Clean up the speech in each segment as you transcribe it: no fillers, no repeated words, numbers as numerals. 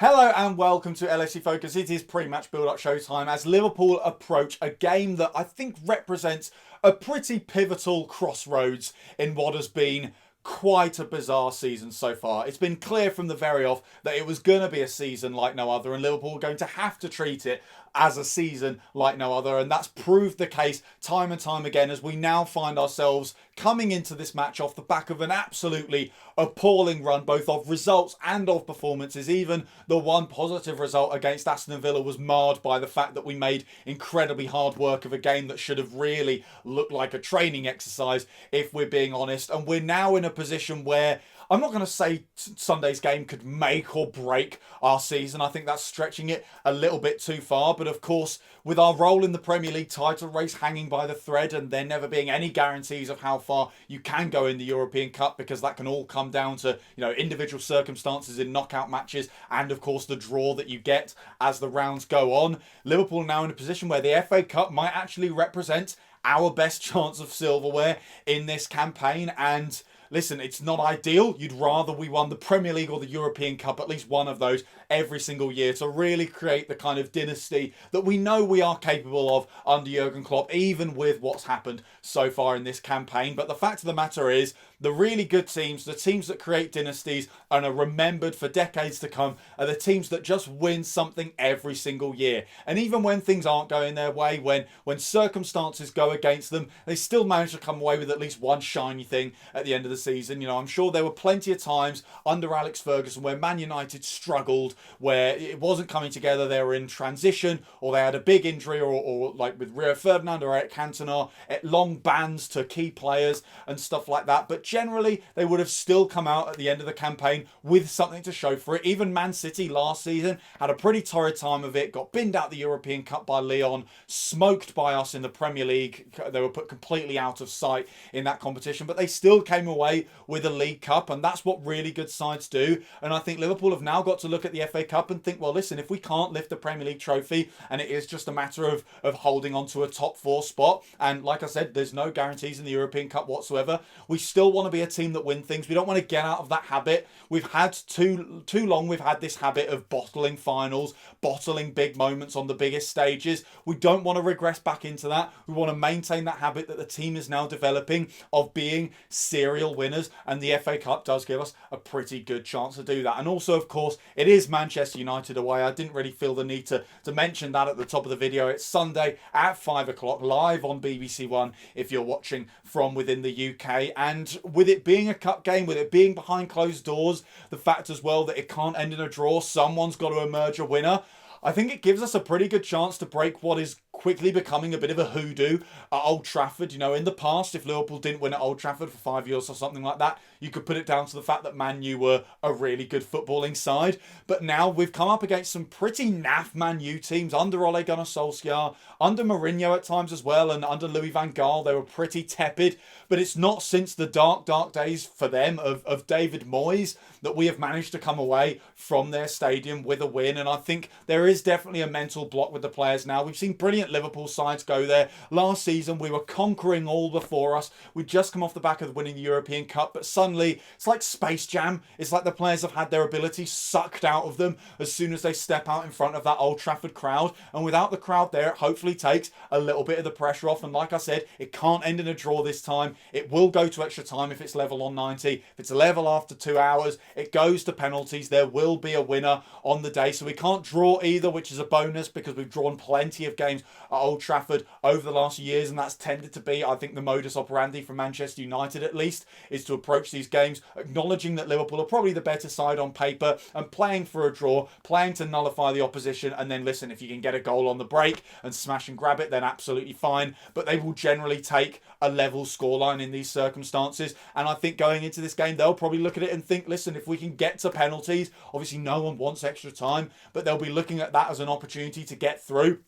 Hello and welcome to LFC Focus. It is pre-match build-up showtime as Liverpool approach a game that I think represents a pretty pivotal crossroads in what has been quite a bizarre season so far. It's been clear from the very off that it was going to be a season like no other, and Liverpool were going to have to treat it as a season like no other, and that's proved the case time and time again as we now find ourselves coming into this match off the back of an absolutely appalling run both of results and of performances. Even the one positive result against Aston Villa was marred by the fact that we made incredibly hard work of a game that should have really looked like a training exercise, if we're being honest. And we're now in a position where I'm not going to say Sunday's game could make or break our season. I think that's stretching it a little bit too far. But of course, with our role in the Premier League title race hanging by the thread and there never being any guarantees of how far you can go in the European Cup, because that can all come down to, individual circumstances in knockout matches and of course the draw that you get as the rounds go on. Liverpool now in a position where the FA Cup might actually represent our best chance of silverware in this campaign. And listen, it's not ideal. You'd rather we won the Premier League or the European Cup, at least one of those, every single year to really create the kind of dynasty that we know we are capable of under Jurgen Klopp, even with what's happened so far in this campaign. But the fact of the matter is, the really good teams, the teams that create dynasties and are remembered for decades to come, are the teams that just win something every single year. And even when things aren't going their way, when circumstances go against them, they still manage to come away with at least one shiny thing at the end of the season. I'm sure there were plenty of times under Alex Ferguson where Man United struggled, where it wasn't coming together, they were in transition, or they had a big injury, or like with Rio Ferdinand or Eric Cantona, long bans to key players and stuff like that. But generally, they would have still come out at the end of the campaign with something to show for it. Even Man City last season had a pretty torrid time of it, got binned out the European Cup by Lyon, smoked by us in the Premier League. They were put completely out of sight in that competition, but they still came away with a League Cup, and that's what really good sides do. And I think Liverpool have now got to look at the FA Cup and think, well, listen, if we can't lift the Premier League trophy and it is just a matter of holding on to a top four spot, and like I said, there's no guarantees in the European Cup whatsoever, we still want to be a team that win things. We don't want to get out of that habit. We've had too long, we've had this habit of bottling finals, bottling big moments on the biggest stages. We don't want to regress back into that. We want to maintain that habit that the team is now developing of being serial winners, and the FA Cup does give us a pretty good chance to do that. And also, of course, it is Manchester United away. I didn't really feel the need to mention that at the top of the video. It's Sunday at 5 o'clock live on BBC One if you're watching from within the UK. And with it being a cup game, with it being behind closed doors, the fact as well that it can't end in a draw, someone's got to emerge a winner. I think it gives us a pretty good chance to break what is quickly becoming a bit of a hoodoo at Old Trafford. In the past, if Liverpool didn't win at Old Trafford for 5 years or something like that, you could put it down to the fact that Man U were a really good footballing side. But now we've come up against some pretty naff Man U teams under Ole Gunnar Solskjaer, under Mourinho at times as well, and under Louis van Gaal, they were pretty tepid. But it's not since the dark days for them of David Moyes that we have managed to come away from their stadium with a win. And I think there is definitely a mental block with the players now. We've seen brilliant Liverpool sides go there. Last season, we were conquering all before us. We'd just come off the back of winning the European Cup, but suddenly, it's like Space Jam. It's like the players have had their ability sucked out of them as soon as they step out in front of that Old Trafford crowd. And without the crowd there, it hopefully takes a little bit of the pressure off. And like I said, it can't end in a draw this time. It will go to extra time if it's level on 90. If it's a level after 2 hours, it goes to penalties. There will be a winner on the day. So we can't draw either, which is a bonus because we've drawn plenty of games at Old Trafford over the last years, and that's tended to be, I think, the modus operandi for Manchester United at least, is to approach these games acknowledging that Liverpool are probably the better side on paper and playing for a draw, playing to nullify the opposition, and then listen, if you can get a goal on the break and smash and grab it, then absolutely fine. But they will generally take a level scoreline in these circumstances, and I think going into this game they'll probably look at it and think, listen, if we can get to penalties, obviously no one wants extra time, but they'll be looking at that as an opportunity to get through.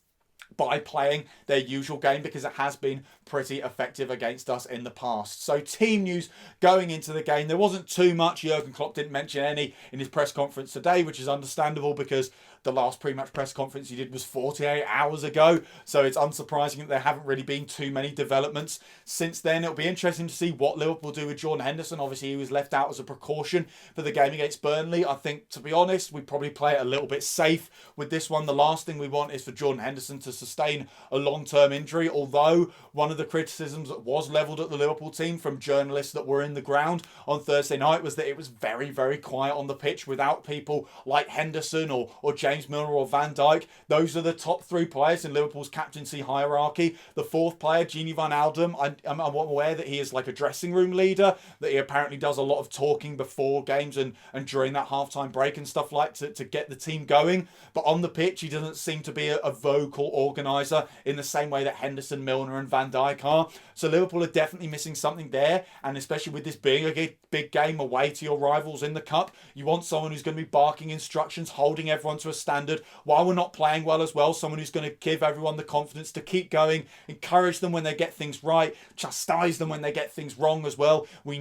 by playing their usual game, because it has been pretty effective against us in the past. So team news going into the game, there wasn't too much. Jurgen Klopp didn't mention any in his press conference today, which is understandable because the last pre-match press conference he did was 48 hours ago. So it's unsurprising that there haven't really been too many developments since then. It'll be interesting to see what Liverpool do with Jordan Henderson. Obviously, he was left out as a precaution for the game against Burnley. I think, to be honest, we probably play it a little bit safe with this one. The last thing we want is for Jordan Henderson to sustain a long-term injury, although one of the criticisms that was levelled at the Liverpool team from journalists that were in the ground on Thursday night was that it was very, very quiet on the pitch without people like Henderson or James Milner or Van Dijk. Those are the top three players in Liverpool's captaincy hierarchy. The fourth player, Gini Van Wijnaldum, I'm aware that he is like a dressing room leader, that he apparently does a lot of talking before games and during that halftime break and stuff like to get the team going. But on the pitch, he doesn't seem to be a vocal organiser in the same way that Henderson, Milner and Van Dijk are. So Liverpool are definitely missing something there, and especially with this being a big game away to your rivals in the Cup, you want someone who's going to be barking instructions, holding everyone to a standard while we're not playing well as well, someone who's going to give everyone the confidence to keep going, encourage them when they get things right, chastise them when they get things wrong as well. We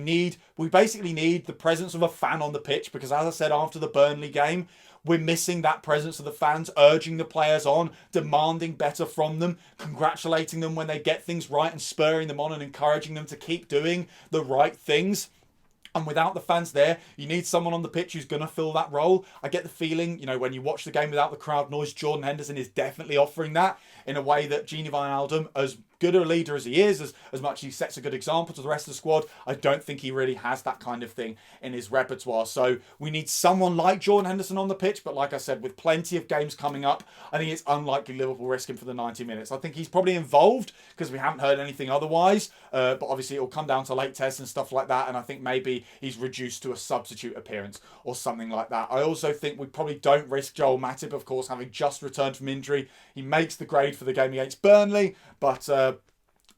basically need the presence of a fan on the pitch, because as I said after the Burnley game, we're missing that presence of the fans, urging the players on, demanding better from them, congratulating them when they get things right and spurring them on and encouraging them to keep doing the right things. And without the fans there, you need someone on the pitch who's going to fill that role. I get the feeling, when you watch the game without the crowd noise, Jordan Henderson is definitely offering that in a way that Gini Van Wijnaldum, as good a leader as he is, as much as he sets a good example to the rest of the squad, I don't think he really has that kind of thing in his repertoire. So we need someone like Jordan Henderson on the pitch, but like I said, with plenty of games coming up, I think it's unlikely Liverpool risk him for the 90 minutes. I think he's probably involved because we haven't heard anything otherwise, but obviously it'll come down to late tests and stuff like that, and I think maybe he's reduced to a substitute appearance or something like that. I also think we probably don't risk Joel Matip, of course, having just returned from injury. He makes the grade for the game against Burnley, but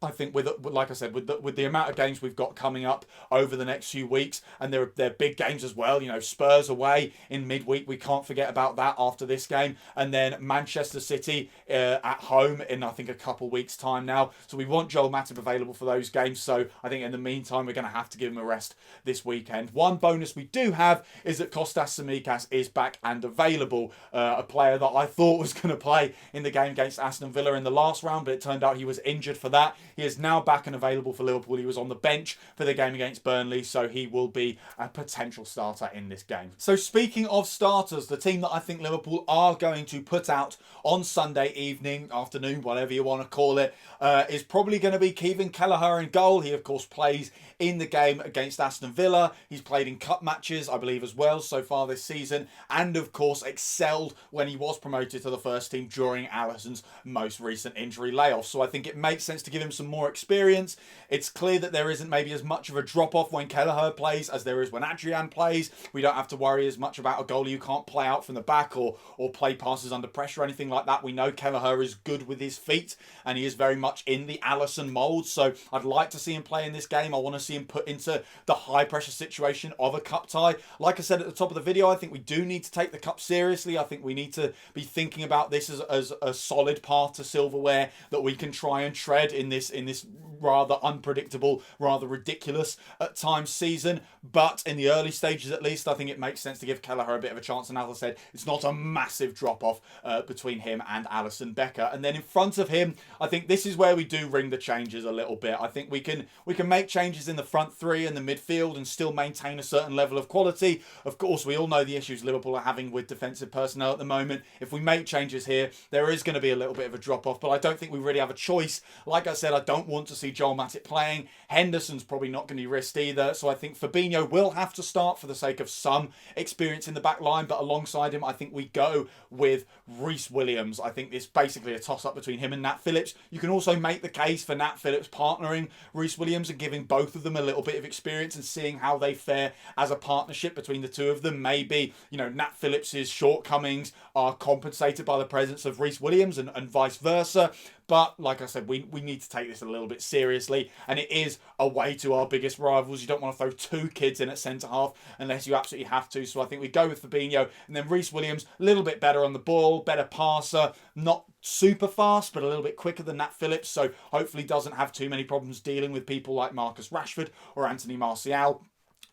I think like I said, with the amount of games we've got coming up over the next few weeks, and they're big games as well. Spurs away in midweek, we can't forget about that after this game, and then Manchester City at home in I think a couple weeks time now. So we want Joel Matip available for those games. So I think in the meantime we're going to have to give him a rest this weekend. One bonus we do have is that Kostas Tsimikas is back and available. A player that I thought was going to play in the game against Aston Villa in the last round, but it turned out he was injured for that. He is now back and available for Liverpool. He was on the bench for the game against Burnley, so he will be a potential starter in this game. So speaking of starters, the team that I think Liverpool are going to put out on Sunday evening, afternoon, whatever you want to call it, is probably going to be Kevin Kelleher in goal. He, of course, plays in the game against Aston Villa. He's played in cup matches, I believe, as well so far this season, and, of course, excelled when he was promoted to the first team during Alisson's most recent injury layoff. So I think it makes sense to give him some more experience. It's clear that there isn't maybe as much of a drop-off when Kelleher plays as there is when Adrian plays. We don't have to worry as much about a goalie who can't play out from the back or play passes under pressure or anything like that. We know Kelleher is good with his feet, and he is very much in the Alisson mould. So I'd like to see him play in this game. I want to see him put into the high-pressure situation of a cup tie. Like I said at the top of the video, I think we do need to take the cup seriously. I think we need to be thinking about this as a solid path to silverware that we can try and tread in this rather unpredictable, rather ridiculous at times season. But in the early stages at least, I think it makes sense to give Kelleher a bit of a chance. And as I said, it's not a massive drop-off between him and Alisson Becker. And then in front of him, I think this is where we do ring the changes a little bit. I think we can make changes in the front three and the midfield and still maintain a certain level of quality. Of course, we all know the issues Liverpool are having with defensive personnel at the moment. If we make changes here, there is going to be a little bit of a drop-off, but I don't think we really have a choice. Like I said, I don't want to see Joel Matip playing. Henderson's probably not going to be risked either, so I think Fabinho will have to start for the sake of some experience in the back line, but alongside him, I think we go with Rhys Williams. I think it's basically a toss-up between him and Nat Phillips. You can also make the case for Nat Phillips partnering Rhys Williams and giving both of them a little bit of experience and seeing how they fare as a partnership between the two of them. Maybe, Nat Phillips's shortcomings are compensated by the presence of Rhys Williams and vice versa. But like I said, we need to take this a little bit seriously, and it is away to our biggest rivals. You don't want to throw two kids in at centre half unless you absolutely have to. So I think we go with Fabinho, and then Reece Williams, a little bit better on the ball, better passer, not super fast, but a little bit quicker than Nat Phillips. So hopefully doesn't have too many problems dealing with people like Marcus Rashford or Anthony Martial.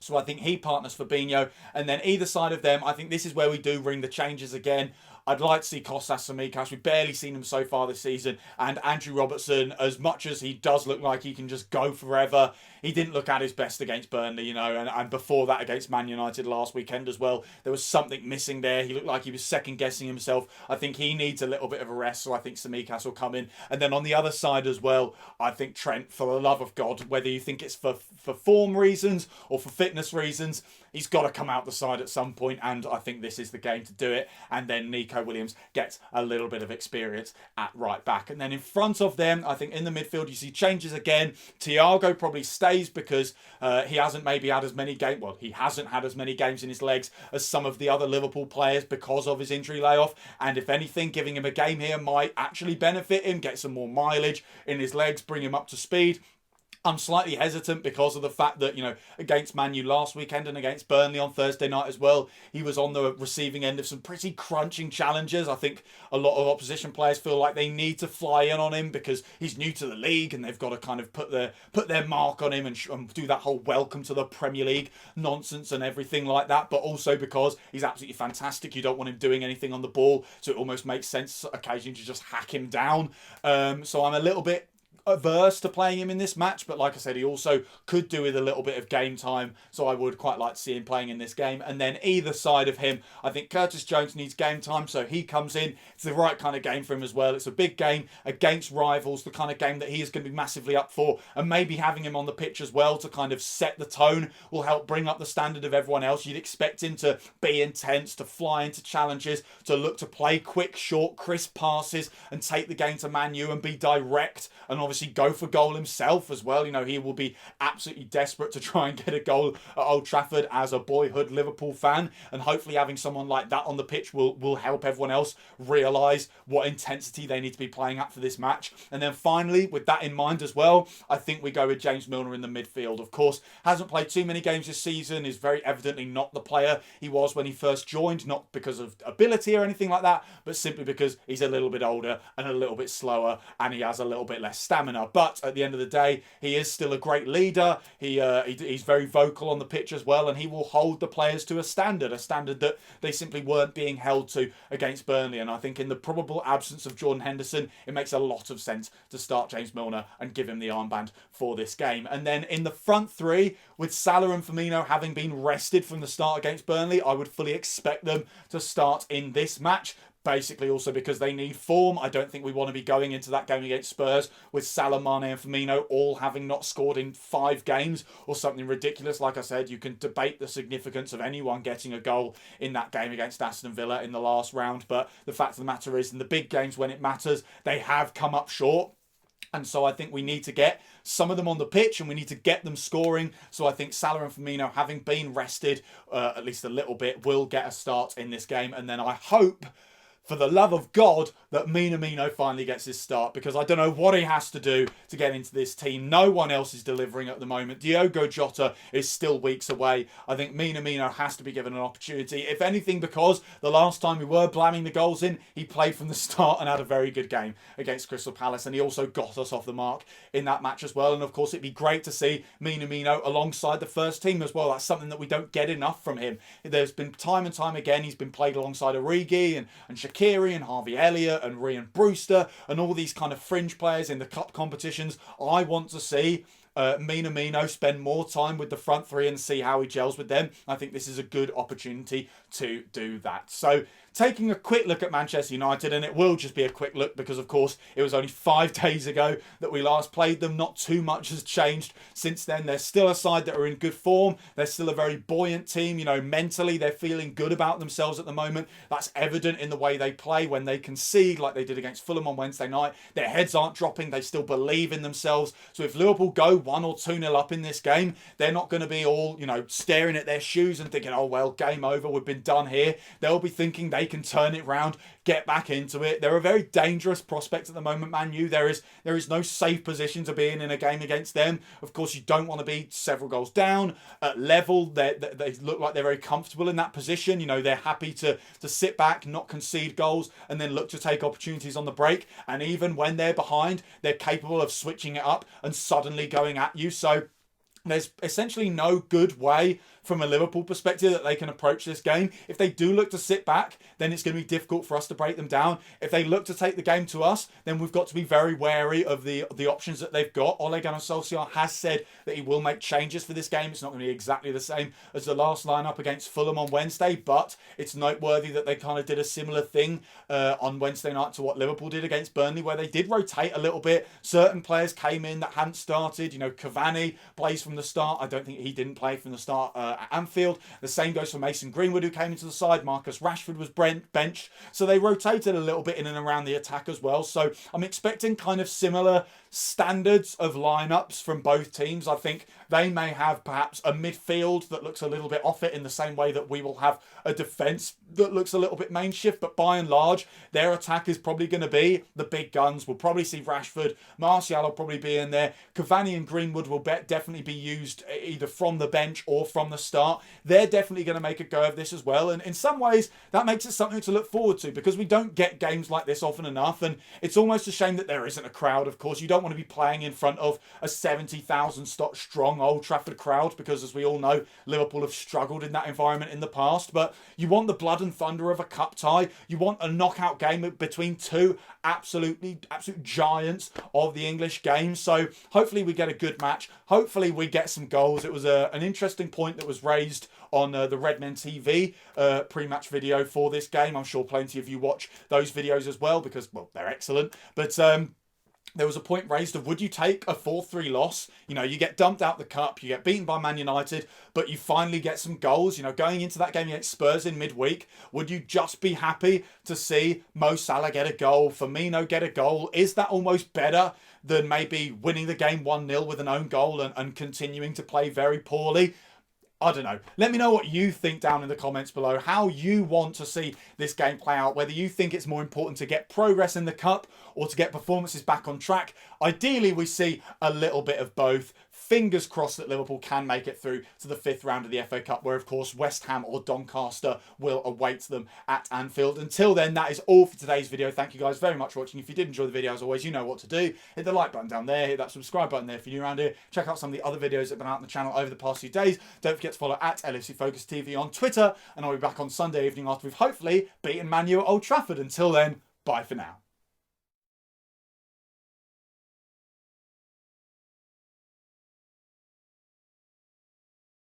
So I think he partners Fabinho. And then either side of them, I think this is where we do ring the changes again. I'd like to see Kostas Tsimikas. We've barely seen him so far this season. And Andrew Robertson, as much as he does look like he can just go forever, he didn't look at his best against Burnley, and before that against Man United last weekend as well. There was something missing there. He looked like he was second-guessing himself. I think he needs a little bit of a rest, so I think Tsimikas will come in. And then on the other side as well, I think Trent, for the love of God, whether you think it's for form reasons or for fitness reasons, he's got to come out the side at some point, and I think this is the game to do it. And then Nico Williams gets a little bit of experience at right back. And then in front of them, I think in the midfield, you see changes again. Thiago probably stays because he hasn't maybe had as many games. Well, he hasn't had as many games in his legs as some of the other Liverpool players because of his injury layoff. And if anything, giving him a game here might actually benefit him, get some more mileage in his legs, bring him up to speed. I'm slightly hesitant because of the fact that, against Man U last weekend and against Burnley on Thursday night as well, he was on the receiving end of some pretty crunching challenges. I think a lot of opposition players feel like they need to fly in on him because he's new to the league and they've got to kind of put their mark on him and do that whole welcome to the Premier League nonsense and everything like that. But also because he's absolutely fantastic. You don't want him doing anything on the ball, so it almost makes sense occasionally to just hack him down. So I'm a little bit averse to playing him in this match, but like I said, he also could do with a little bit of game time, so I would quite like to see him playing in this game. And then either side of him, I think Curtis Jones needs game time, so he comes in. It's the right kind of game for him as well. It's a big game against rivals, the kind of game that he is going to be massively up for, and maybe having him on the pitch as well to kind of set the tone will help bring up the standard of everyone else. You'd expect him to be intense, to fly into challenges, to look to play quick, short, crisp passes and take the game to Man U and be direct, and obviously go for goal himself as well. He will be absolutely desperate to try and get a goal at Old Trafford as a boyhood Liverpool fan, and hopefully having someone like that on the pitch will help everyone else realise what intensity they need to be playing at for this match. And then finally, with that in mind as well, I think we go with James Milner in the midfield. Of course, hasn't played too many games this season, is very evidently not the player he was when he first joined, not because of ability or anything like that, but simply because he's a little bit older and a little bit slower and he has a little bit less stamina. But at the end of the day, he is still a great leader. He's very vocal on the pitch as well, and he will hold the players to a standard that they simply weren't being held to against Burnley. And I think in the probable absence of Jordan Henderson, it makes a lot of sense to start James Milner and give him the armband for this game. And then in the front three, with Salah and Firmino having been rested from the start against Burnley, I would fully expect them to start in this match. Basically also because they need form. I don't think we want to be going into that game against Spurs with Salah, Mane and Firmino all having not scored in 5 games or something ridiculous. Like I said, you can debate the significance of anyone getting a goal in that game against Aston Villa in the last round, but the fact of the matter is, in the big games when it matters, they have come up short. And so I think we need to get some of them on the pitch and we need to get them scoring. So I think Salah and Firmino, having been rested at least a little bit, will get a start in this game. And then I hope, for the love of God, that Minamino finally gets his start, because I don't know what he has to do to get into this team. No one else is delivering at the moment. Diogo Jota is still weeks away. I think Minamino has to be given an opportunity, if anything, because the last time we were blamming the goals in, he played from the start and had a very good game against Crystal Palace, and he also got us off the mark in that match as well. And of course, it'd be great to see Minamino alongside the first team as well. That's something that we don't get enough from him. There's been time and time again, he's been played alongside Origi and Shaqiri and Harvey Elliott and Ryan Brewster and all these kind of fringe players in the cup competitions. I want to see Minamino spend more time with the front three and see how he gels with them. I think this is a good opportunity to do that. So taking a quick look at Manchester United, and it will just be a quick look because of course it was only 5 days ago that we last played them. Not too much has changed since then. They're still a side that are in good form. They're still a very buoyant team. Mentally they're feeling good about themselves at the moment. That's evident in the way they play. When they concede like they did against Fulham on Wednesday night, their heads aren't dropping. They still believe in themselves. So if Liverpool go 1 or 2-0 up in this game, they're not going to be all staring at their shoes and thinking, oh well, game over, we've been done here. They'll be thinking they they can turn it round, get back into it. They're a very dangerous prospect at the moment, Man U. There is no safe position to be in a game against them. Of course, you don't want to be several goals down at level. They look like they're very comfortable in that position. You know, they're happy to sit back, not concede goals, and then look to take opportunities on the break. And even when they're behind, they're capable of switching it up and suddenly going at you. So there's essentially no good way from a Liverpool perspective that they can approach this game. If they do look to sit back, then it's going to be difficult for us to break them down. If they look to take the game to us, then we've got to be very wary of the options that they've got. Ole Gunnar Solskjaer has said that he will make changes for this game. It's not going to be exactly the same as the last lineup against Fulham on Wednesday, but it's noteworthy that they kind of did a similar thing on Wednesday night to what Liverpool did against Burnley, where they did rotate a little bit. Certain players came in that hadn't started. You know, Cavani plays from the start. I don't think he didn't play from the start at Anfield. The same goes for Mason Greenwood, who came into the side. Marcus Rashford was benched. So they rotated a little bit in and around the attack as well. So I'm expecting kind of similar standards of lineups from both teams. I think they may have perhaps a midfield that looks a little bit off it in the same way that we will have a defence that looks a little bit main shift, but by and large their attack is probably going to be the big guns. We'll probably see Rashford, Martial will probably be in there, Cavani and Greenwood will definitely be used either from the bench or from the start. They're definitely going to make a go of this as well, and in some ways that makes it something to look forward to, because we don't get games like this often enough, and it's almost a shame that there isn't a crowd. Of course, you don't want to be playing in front of a 70,000 strong Old Trafford crowd, because as we all know, Liverpool have struggled in that environment in the past, but you want the blood and thunder of a cup tie. You want a knockout game between two absolute giants of the English game. So hopefully we get a good match. Hopefully we get some goals. It was an interesting point that was raised on the Redmen TV pre-match video for this game. I'm sure plenty of you watch those videos as well, because, well, they're excellent. But there was a point raised of, would you take a 4-3 loss? You know, you get dumped out the cup, you get beaten by Man United, but you finally get some goals. You know, going into that game against Spurs in midweek, would you just be happy to see Mo Salah get a goal, Firmino get a goal? Is that almost better than maybe winning the game 1-0 with an own goal and continuing to play very poorly? I don't know. Let me know what you think down in the comments below, how you want to see this game play out, whether you think it's more important to get progress in the cup or to get performances back on track. Ideally, we see a little bit of both. Fingers crossed that Liverpool can make it through to the 5th round of the FA Cup, where, of course, West Ham or Doncaster will await them at Anfield. Until then, that is all for today's video. Thank you guys very much for watching. If you did enjoy the video, as always, you know what to do. Hit the like button down there. Hit that subscribe button there if you're new around here. Check out some of the other videos that have been out on the channel over the past few days. Don't forget to follow at LFC Focus TV on Twitter. And I'll be back on Sunday evening after we've hopefully beaten Man U at Old Trafford. Until then, bye for now.